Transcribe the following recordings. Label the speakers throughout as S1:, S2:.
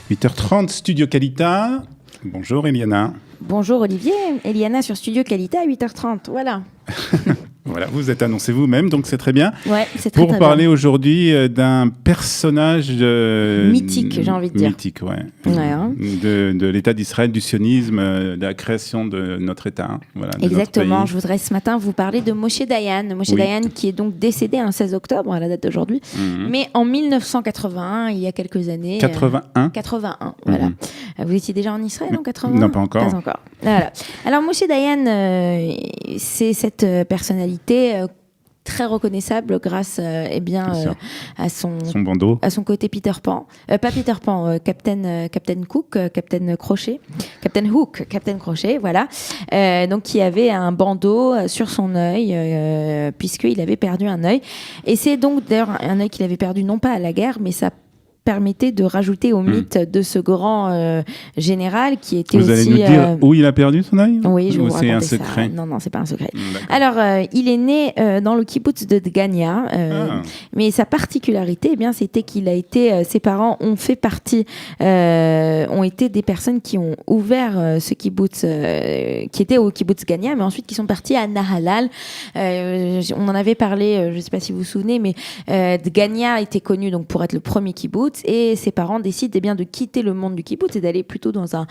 S1: 8h30, Studio Qualita. Bonjour Eliana.
S2: Bonjour Olivier, Eliana sur Studio Qualita à 8h30, voilà.
S1: Voilà, vous êtes annoncé vous-même, donc c'est très bien.
S2: Ouais, c'est très
S1: Pour
S2: très
S1: parler
S2: bien.
S1: aujourd'hui d'un personnage
S2: Mythique, j'ai envie de dire.
S1: Mythique, ouais.
S2: Hein.
S1: De l'État d'Israël, du sionisme, de la création de notre État. Hein, voilà,
S2: Exactement,
S1: de
S2: je voudrais ce matin vous parler de Moshe Dayan. Moshe Dayan qui est donc décédé un 16 octobre, à la date d'aujourd'hui, mais en 1981, il y a quelques années.
S1: 81
S2: 81, voilà. Vous étiez déjà en Israël en 81 ?
S1: Non, pas encore.
S2: Pas encore. Voilà. Alors Moshe Dayan, c'est cette personnalité très reconnaissable grâce à son
S1: bandeau.
S2: À son côté Peter Pan, pas Peter Pan, Captain Cook, Captain Crochet, Captain Hook, Captain Crochet, voilà. Donc qui avait un bandeau sur son œil puisqu'il avait perdu un œil. Et c'est donc d'ailleurs un œil qu'il avait perdu non pas à la guerre, mais ça permettait de rajouter au mythe de ce grand général qui était
S1: Vous
S2: aussi...
S1: allez nous dire où il a perdu son œil ?
S2: Oui, je vais vous raconter
S1: un
S2: ça.
S1: secret ?
S2: Non, c'est pas un secret.
S1: D'accord.
S2: Alors, il est né dans le kibbutz de Dgania, mais sa particularité, eh bien, c'était qu'il a été... ses parents ont fait partie... ont été des personnes qui ont ouvert ce kibbutz, qui étaient au kibbutz Dgania, mais ensuite qui sont partis à Nahalal. On en avait parlé, je sais pas si vous vous souvenez, mais Dgania était connu donc, pour être le premier kibbutz, et ses parents décident eh bien, de quitter le monde du kibbutz et d'aller plutôt dans un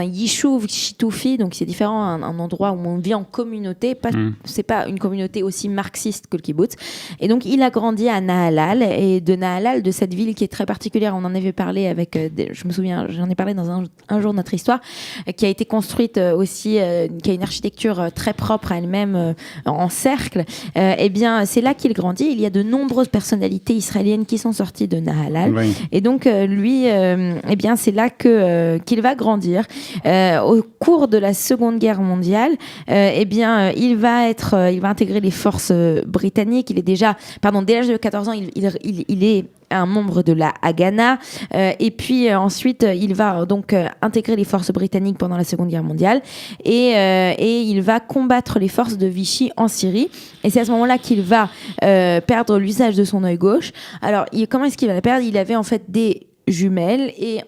S2: yishuv shitufi, donc c'est différent, un endroit où on vit en communauté, c'est pas une communauté aussi marxiste que le kibbutz. Et donc il a grandi à Nahalal, et de Nahalal, de cette ville qui est très particulière, on en avait parlé avec, je me souviens, j'en ai parlé dans un jour de notre histoire, qui a été construite aussi, qui a une architecture très propre à elle-même, en cercle. Eh bien c'est là qu'il grandit. Il y a de nombreuses personnalités israéliennes qui sont sorties de Nahalal.
S1: Oui.
S2: Et donc lui, eh bien c'est là qu'il va grandir. Au cours de la Seconde Guerre mondiale, eh bien il va intégrer les forces britanniques. Il est déjà, dès l'âge de 14 ans, il est un membre de la Haganah, et puis ensuite il va donc intégrer les forces britanniques pendant la Seconde Guerre mondiale, et il va combattre les forces de Vichy en Syrie, et c'est à ce moment-là qu'il va perdre l'usage de son œil gauche. Alors comment est-ce qu'il va la perdre ? Il avait en fait des jumelles, et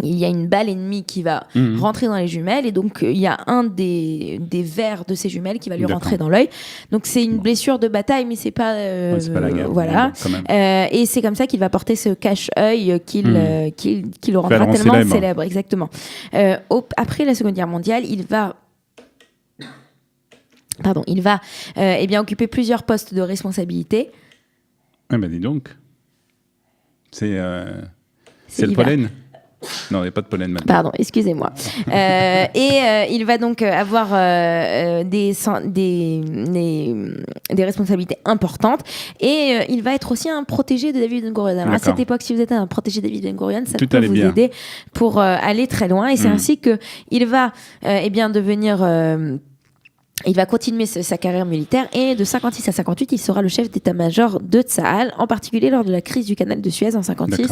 S2: il y a une balle ennemie qui va rentrer dans les jumelles, et donc il y a un des verres de ces jumelles qui va lui rentrer dans l'œil. Donc c'est une blessure de bataille, mais c'est pas
S1: la guerre.
S2: voilà. Et c'est comme ça qu'il va porter ce cache-œil qui le rendra tellement célèbre. Exactement. Après la Seconde Guerre mondiale, il va eh bien occuper plusieurs postes de responsabilité.
S1: Ah ben dis donc. C'est le pollen. Non, il n'y a pas de pollen maintenant.
S2: Pardon, excusez-moi. Il va donc avoir des responsabilités importantes, et il va être aussi un protégé de David Ben Gurion. Alors, à cette époque, si vous êtes un protégé de David Ben Gurion, ça peut vous aider pour aller très loin, et c'est ainsi qu'il va devenir... il va continuer sa carrière militaire, et de 56 à 58, il sera le chef d'état-major de Tsahal, en particulier lors de la crise du canal de Suez en 56,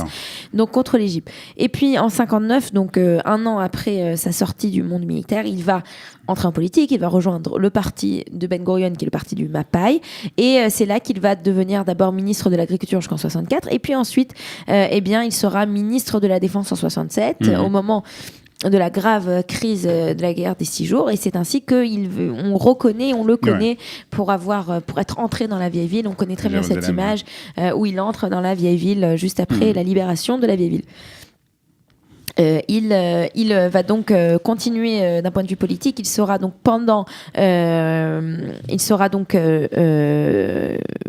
S2: donc contre l'Égypte. Et puis en 59, donc un an après sa sortie du monde militaire, il va entrer en politique, il va rejoindre le parti de Ben Gurion, qui est le parti du Mapai, et c'est là qu'il va devenir d'abord ministre de l'Agriculture jusqu'en 64, et puis ensuite, il sera ministre de la Défense en 67, au moment de la grave crise de la guerre des 6 jours, et c'est ainsi qu'on le connaît pour être entré dans la vieille ville. On connaît très bien cette image où il entre dans la vieille ville juste après la libération de la vieille ville. Il va donc continuer d'un point de vue politique. Il sera donc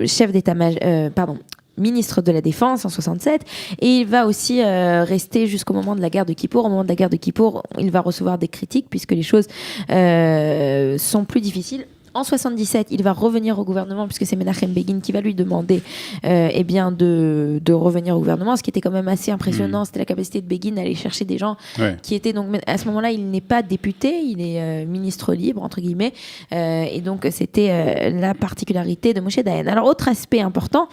S2: chef d'état-major, ministre de la Défense en 67, et il va aussi rester jusqu'au moment de la guerre de Kippour. Au moment de la guerre de Kippour, il va recevoir des critiques puisque les choses sont plus difficiles. En 77, il va revenir au gouvernement, puisque c'est Menachem Begin qui va lui demander de revenir au gouvernement, ce qui était quand même assez impressionnant. C'était la capacité de Begin à aller chercher des gens qui étaient donc... À ce moment-là, il n'est pas député, il est ministre libre, entre guillemets, et donc c'était la particularité de Moshe Dayan. Alors, autre aspect important,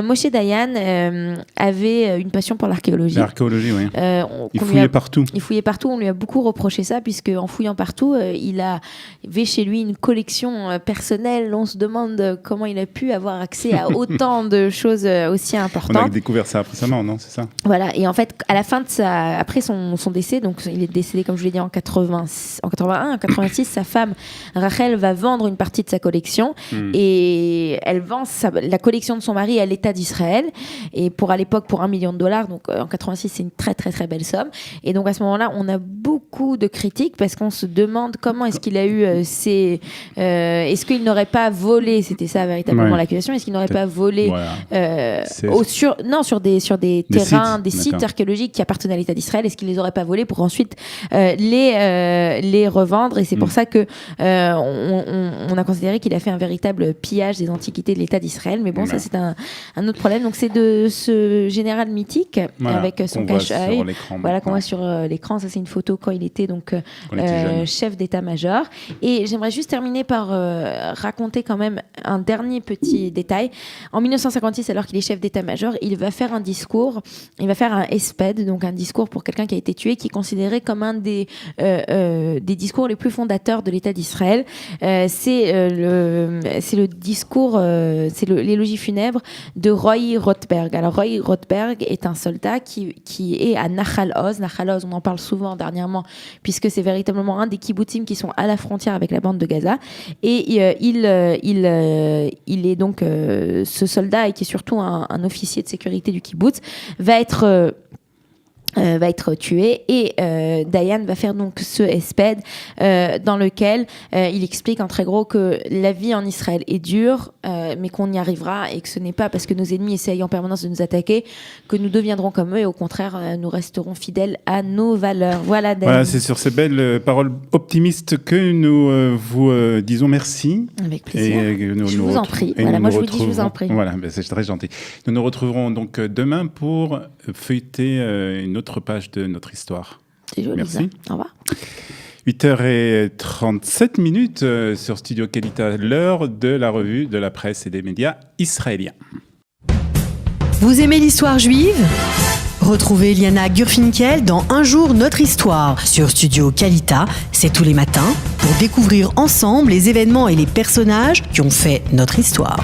S2: Moshe Dayan avait une passion pour l'archéologie.
S1: L'archéologie, oui. Il fouillait partout.
S2: Il fouillait partout, on lui a beaucoup reproché ça, puisque en fouillant partout, il avait chez lui une collection collection personnelle. On se demande comment il a pu avoir accès à autant de choses aussi importantes.
S1: On a découvert ça récemment, non? C'est ça?
S2: Voilà. Et en fait, à la fin de après son décès, donc il est décédé, comme je l'ai dit, en 81, en 86, sa femme Rachel va vendre une partie de sa collection et elle vend la collection de son mari à l'État d'Israël. Et à l'époque, pour $1 million, donc en 86, c'est une très très très belle somme. Et donc à ce moment-là, on a beaucoup de critiques parce qu'on se demande comment est-ce qu'il a eu est-ce qu'il n'aurait pas volé, c'était ça véritablement l'accusation, est-ce qu'il n'aurait pas volé sur des terrains, des sites archéologiques qui appartenaient à l'État d'Israël, est-ce qu'il les aurait pas volés pour ensuite les revendre? Et c'est pour ça que on a considéré qu'il a fait un véritable pillage des antiquités de l'État d'Israël. Mais bon, ça c'est un autre problème. Donc c'est de ce général mythique avec son cache-œil, qu'on voit sur l'écran. Ça c'est une photo quand il était donc chef d'état-major. Et j'aimerais juste terminer par raconter quand même un dernier petit détail. En 1956, alors qu'il est chef d'état-major, il va faire un discours. Il va faire un esped, donc un discours pour quelqu'un qui a été tué, qui est considéré comme un des discours les plus fondateurs de l'État d'Israël. C'est le discours, c'est l'élogie funèbre de Roy Rothberg. Alors Roy Rothberg est un soldat qui est à Nahal Oz. Nahal Oz, on en parle souvent dernièrement, puisque c'est véritablement un des kibbutzim qui sont à la frontière avec la bande de Gaza. Et il est donc ce soldat, et qui est surtout un officier de sécurité du kibbutz, va être tué, et Dayan va faire donc ce esped dans lequel il explique en très gros que la vie en Israël est dure, mais qu'on y arrivera, et que ce n'est pas parce que nos ennemis essayent en permanence de nous attaquer que nous deviendrons comme eux, et au contraire nous resterons fidèles à nos valeurs. Voilà, Dayan.
S1: Voilà, c'est sur ces belles paroles optimistes que nous vous disons merci.
S2: Avec plaisir. Je vous en prie. Voilà, moi je vous dis, je vous en prie.
S1: Voilà, c'est très gentil. Nous nous retrouverons donc demain pour feuilleter une autre page de notre histoire.
S2: C'est joli.
S1: Merci.
S2: Ça. Au revoir.
S1: 8h37 sur Studio Kalita, l'heure de la revue de la presse et des médias israéliens.
S3: Vous aimez l'histoire juive ? Retrouvez Liana Gurfinkel dans Un jour notre histoire sur Studio Kalita, c'est tous les matins, pour découvrir ensemble les événements et les personnages qui ont fait notre histoire.